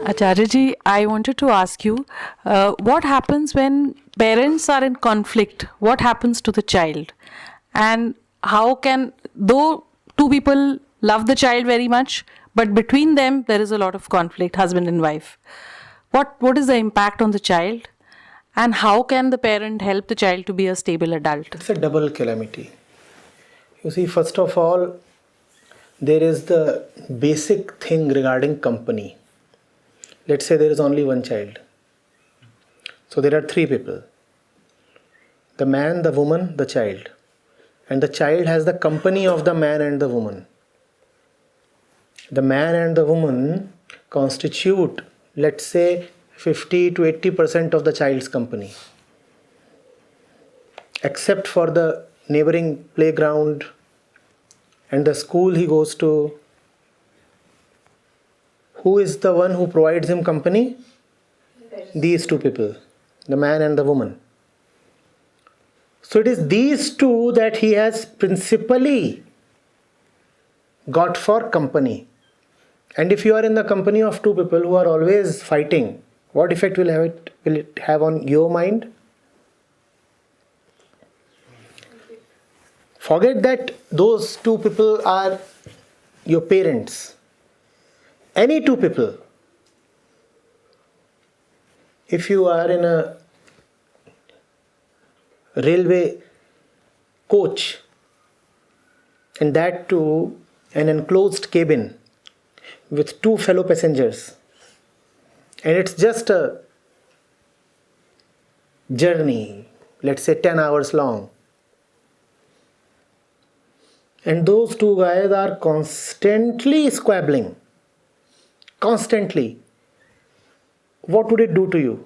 Acharya ji, I wanted to ask you, what happens when parents are in conflict? What happens to the child? And how can, though two people love the child very much, but between them there is a lot of conflict, husband and wife. What is the impact on the child? And how can the parent help the child to be a stable adult? It's a double calamity. You see, first of all, there is the basic thing regarding company. Let's say there is only one child. So there are three people: the man, the woman, the child. And the child has the company of the man and the woman. The man and the woman constitute, let's say, 50 to 80% of the child's company. Except for the neighboring playground and the school he goes to. Who is the one who provides him company? These two people, the man and the woman. So it is these two that he has principally got for company. And if you are in the company of two people who are always fighting, what effect will it have on your mind? Forget that those two people are your parents. Any two people. If you are in a railway coach, and that too an enclosed cabin with two fellow passengers, and it's just a journey, let's say 10 hours long, and those two guys are constantly squabbling, constantly, what would it do to you?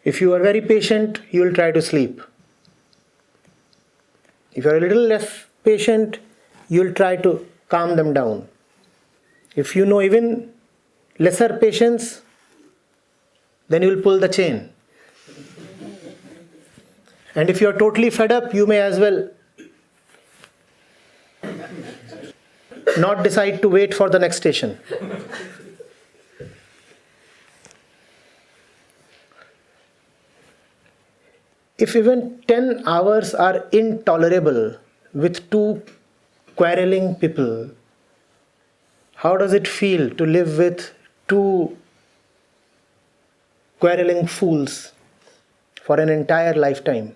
If you are very patient, you will try to sleep. If you are a little less patient, you will try to calm them down. If you know even lesser patience, then you will pull the chain. And if you are totally fed up, you may as well not decide to wait for the next station. If even 10 hours are intolerable with two quarreling people, how does it feel to live with two quarreling fools for an entire lifetime?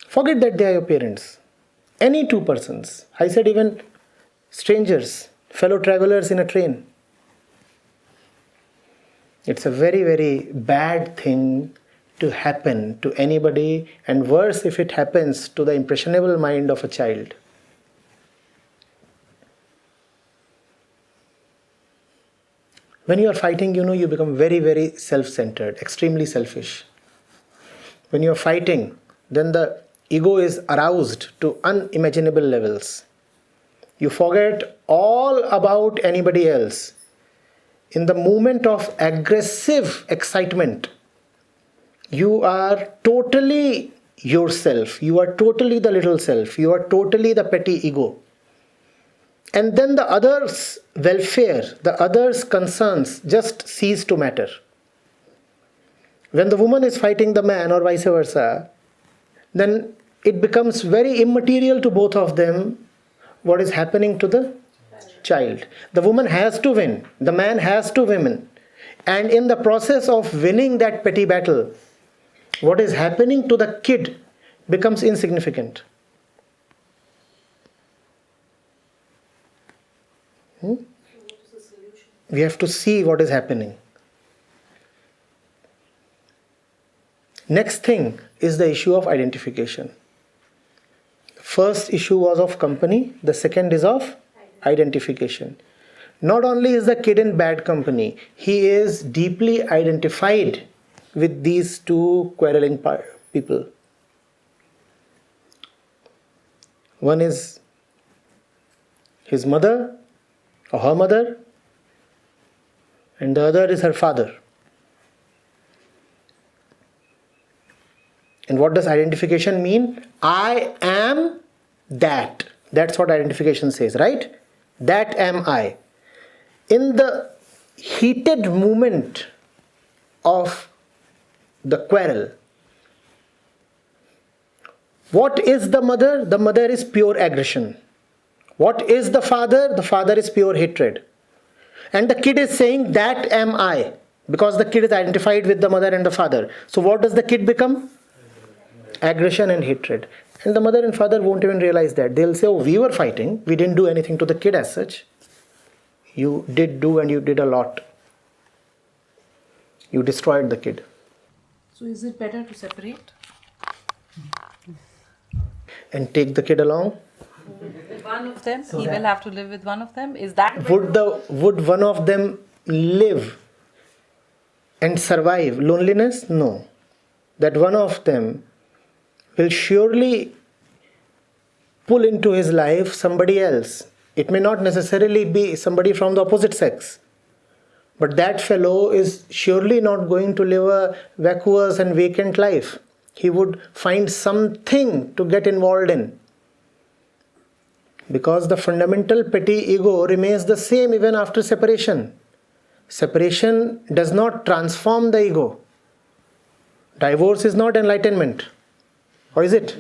Forget that they are your parents. Any two persons. I said even strangers, fellow travelers in a train. It's a very, very bad thing to happen to anybody, and worse if it happens to the impressionable mind of a child. When you are fighting, you become very, very self-centered, extremely selfish. When you are fighting, then the ego is aroused to unimaginable levels. You forget all about anybody else. In the moment of aggressive excitement, you are totally yourself. You are totally the little self. You are totally the petty ego. And then the other's welfare, the other's concerns just cease to matter. When the woman is fighting the man or vice versa, then it becomes very immaterial to both of them what is happening to the child. The woman has to win. The man has to win. And in the process of winning that petty battle, what is happening to the kid becomes insignificant. We have to see what is happening. Next thing is the issue of identification. First issue was of company. The second is of identification. Not only is the kid in bad company, he is deeply identified with these two quarreling people. One is his mother or her mother, and the other is her father. And what does identification mean? I am that. That's what identification says, right? That am I. In the heated moment of the quarrel, what is the mother? The mother is pure aggression. What is the father? The father is pure hatred. And the kid is saying, that am I. Because the kid is identified with the mother and the father. So what does the kid become? Aggression and hatred. And the mother and father won't even realize that. They'll say, oh, we were fighting. We didn't do anything to the kid as such. You did do, and you did a lot. You destroyed the kid. So is it better to separate? And take the kid along? With one of them, he will have to live with one of them. Is that Would one of them live and survive loneliness? No. That one of them will surely pull into his life somebody else. It may not necessarily be somebody from the opposite sex. But that fellow is surely not going to live a vacuous and vacant life. He would find something to get involved in. Because the fundamental petty ego remains the same even after separation. Separation does not transform the ego. Divorce is not enlightenment. Or is it?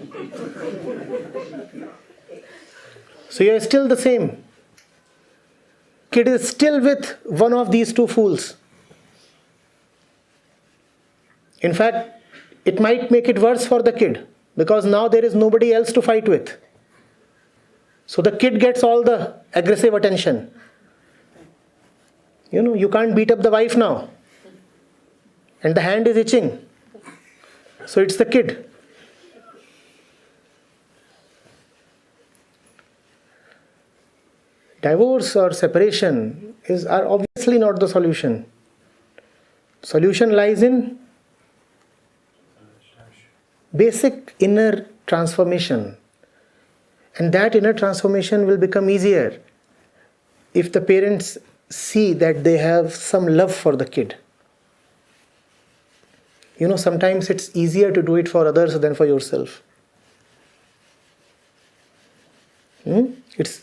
So you are still the same. Kid is still with one of these two fools. In fact, it might make it worse for the kid, because now there is nobody else to fight with. So the kid gets all the aggressive attention. You can't beat up the wife now. And the hand is itching. So it's the kid. Divorce or separation are obviously not the solution. Solution lies in basic inner transformation. And that inner transformation will become easier if the parents see that they have some love for the kid. Sometimes it's easier to do it for others than for yourself. It's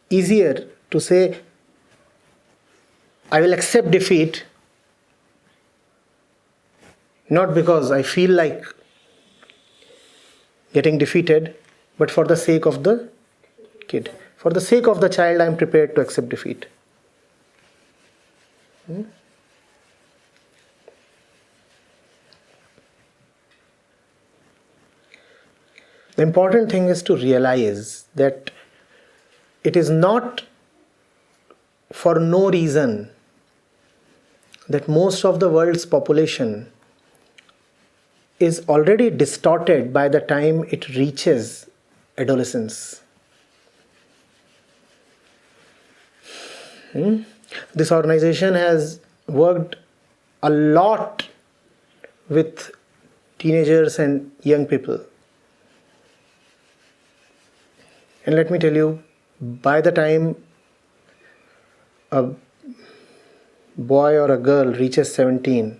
easier to say, I will accept defeat, not because I feel like getting defeated, but for the sake of the kid. For the sake of the child, I am prepared to accept defeat. The important thing is to realize that it is not for no reason that most of the world's population is already distorted by the time it reaches adolescence. This organization has worked a lot with teenagers and young people. And let me tell you, by the time a boy or a girl reaches 17,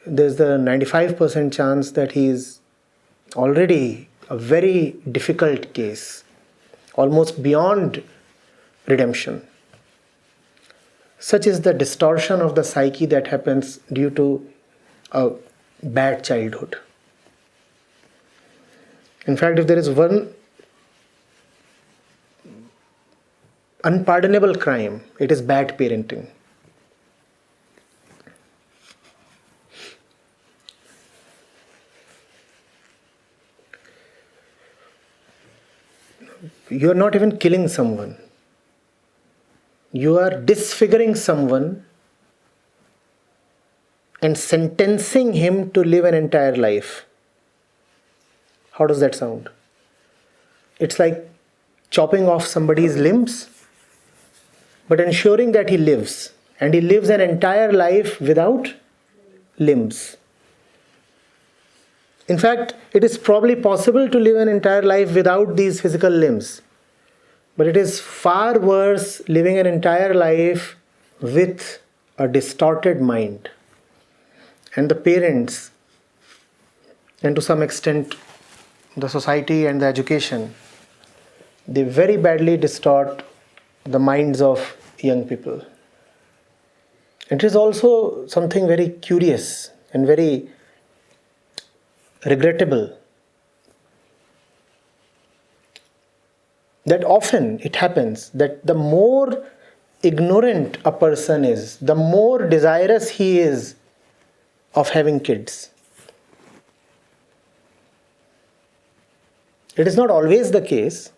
there's the 95% chance that he is already a very difficult case, almost beyond redemption. Such is the distortion of the psyche that happens due to a bad childhood. In fact, if there is one unpardonable crime, it is bad parenting. You are not even killing someone. You are disfiguring someone and sentencing him to live an entire life. How does that sound? It's like chopping off somebody's limbs, but ensuring that he lives. And he lives an entire life without limbs. In fact, it is probably possible to live an entire life without these physical limbs. But it is far worse living an entire life with a distorted mind. And the parents and to some extent the society and the education, they very badly distort the minds of young people. It is also something very curious and very regrettable that often it happens that the more ignorant a person is, the more desirous he is of having kids. It is not always the case,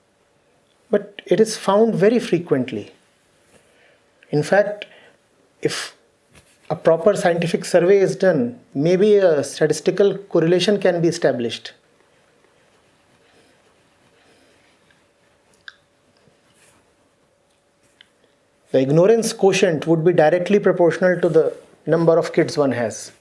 but it is found very frequently. In fact, if a proper scientific survey is done, maybe a statistical correlation can be established. The ignorance quotient would be directly proportional to the number of kids one has.